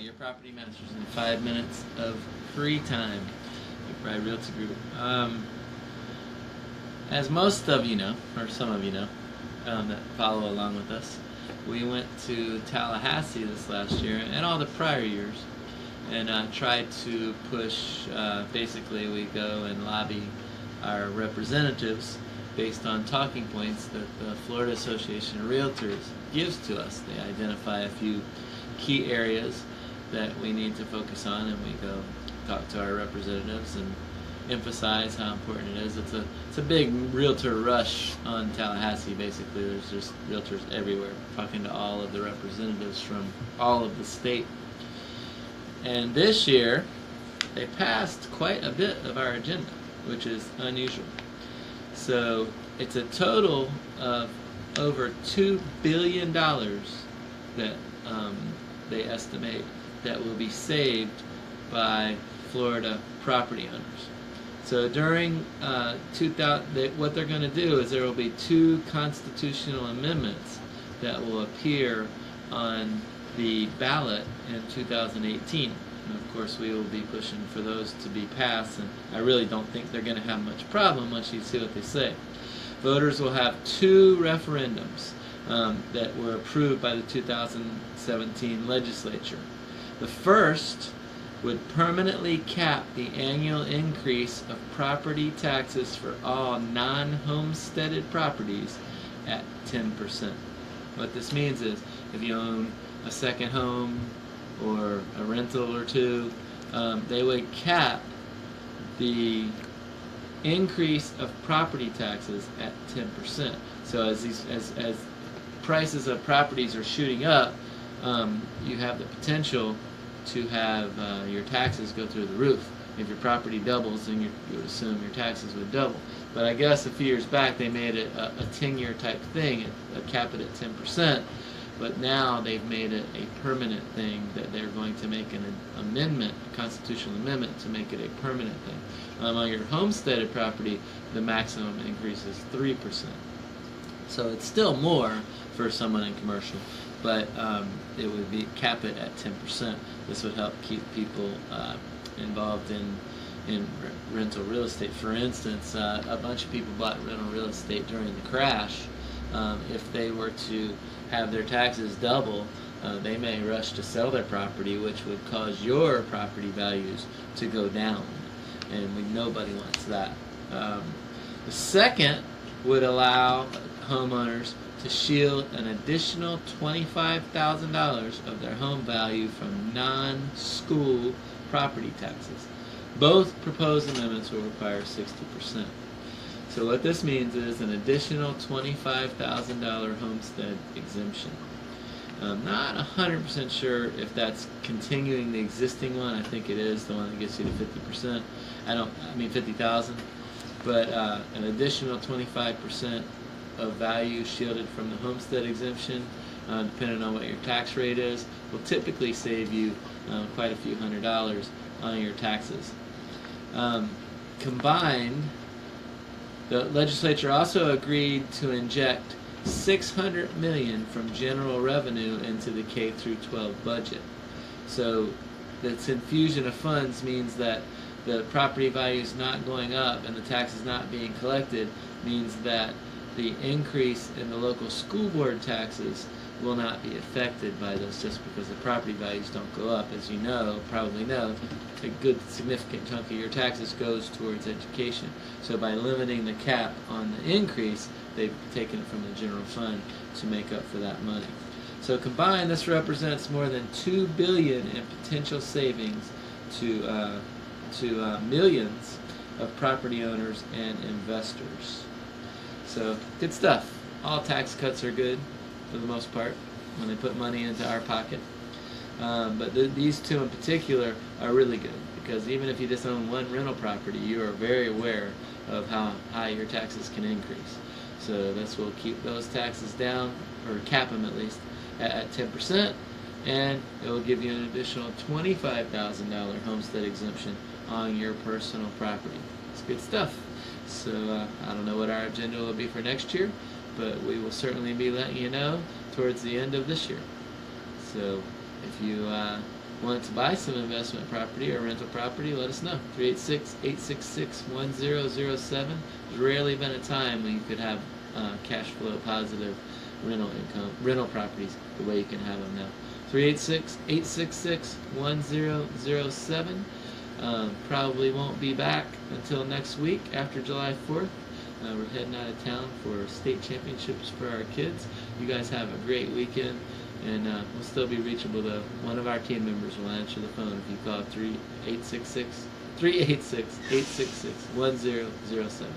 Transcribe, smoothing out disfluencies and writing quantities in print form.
your property masters in 5 minutes of free time. McBride Realty Group. As most of you know, or some of you know, that follow along with us, we went to Tallahassee this last year and all the prior years and tried to push, basically we go and lobby our representatives based on talking points that the Florida Association of Realtors gives to us. They identify a few key areas that we need to focus on, and we go talk to our representatives and emphasize how important it is. It's a big realtor rush on Tallahassee. Basically, there's just realtors everywhere, talking to all of the representatives from all of the state. And this year, they passed quite a bit of our agenda, which is unusual. So it's a total of over $2 billion that they estimate that will be saved by Florida property owners. So during what they're going to do is there will be 2 constitutional amendments that will appear on the ballot in 2018. And of course, we will be pushing for those to be passed, and I really don't think they're going to have much problem once you see what they say. Voters will have 2 referendums that were approved by the 2017 legislature. The first would permanently cap the annual increase of property taxes for all non-homesteaded properties at 10%. What this means is if you own a second home or a rental or 2, they would cap the increase of property taxes at 10%. So as prices of properties are shooting up, you have the potential to have your taxes go through the roof. If your property doubles, then you would assume your taxes would double. But I guess a few years back they made it a 10-year type thing, cap it at 10%. But now they've made it a permanent thing that they're going to make an amendment, a constitutional amendment, to make it a permanent thing. On your homesteaded property, the maximum increase is 3%. So it's still more for someone in commercial, but it would be cap it at 10%. This would help keep people involved in rental real estate. For instance, a bunch of people bought rental real estate during the crash. If they were to have their taxes double, they may rush to sell their property, which would cause your property values to go down, and nobody wants that. The second would allow homeowners to shield an additional $25,000 of their home value from non-school property taxes. Both proposed amendments will require 60%. So what this means is an additional $25,000 homestead exemption. I'm not 100% sure if that's continuing the existing one. I think it is, the one that gets you to 50%. I mean 50,000. But an additional 25% of value shielded from the homestead exemption, depending on what your tax rate is, will typically save you quite a few $100s on your taxes. Combined, the legislature also agreed to inject $600 million from general revenue into the K through 12 budget. So this infusion of funds means that the property value is not going up and the taxes not being collected, means that the increase in the local school board taxes will not be affected by this just because the property values don't go up. As you know, probably know, a good significant chunk of your taxes goes towards education. So by limiting the cap on the increase, they've taken it from the general fund to make up for that money. So combined, this represents more than $2 billion in potential savings to millions of property owners and investors. So good stuff. All tax cuts are good for the most part when they put money into our pocket. But these 2 in particular are really good because even if you just own one rental property, you are very aware of how high your taxes can increase. So this will keep those taxes down, or cap them at least, at 10%, and it will give you an additional $25,000 homestead exemption on your personal property. It's good stuff. So I don't know what our agenda will be for next year, but we will certainly be letting you know towards the end of this year. So if you Want to buy some investment property or rental property? Let us know. 386-866-1007. There's rarely been a time when you could have cash flow positive rental properties the way you can have them now. 386-866-1007. Probably won't be back until next week after July 4th. We're heading out of town for state championships for our kids. You guys have a great weekend, and we'll still be reachable though. One of our team members will answer the phone if you call 386-866-1007.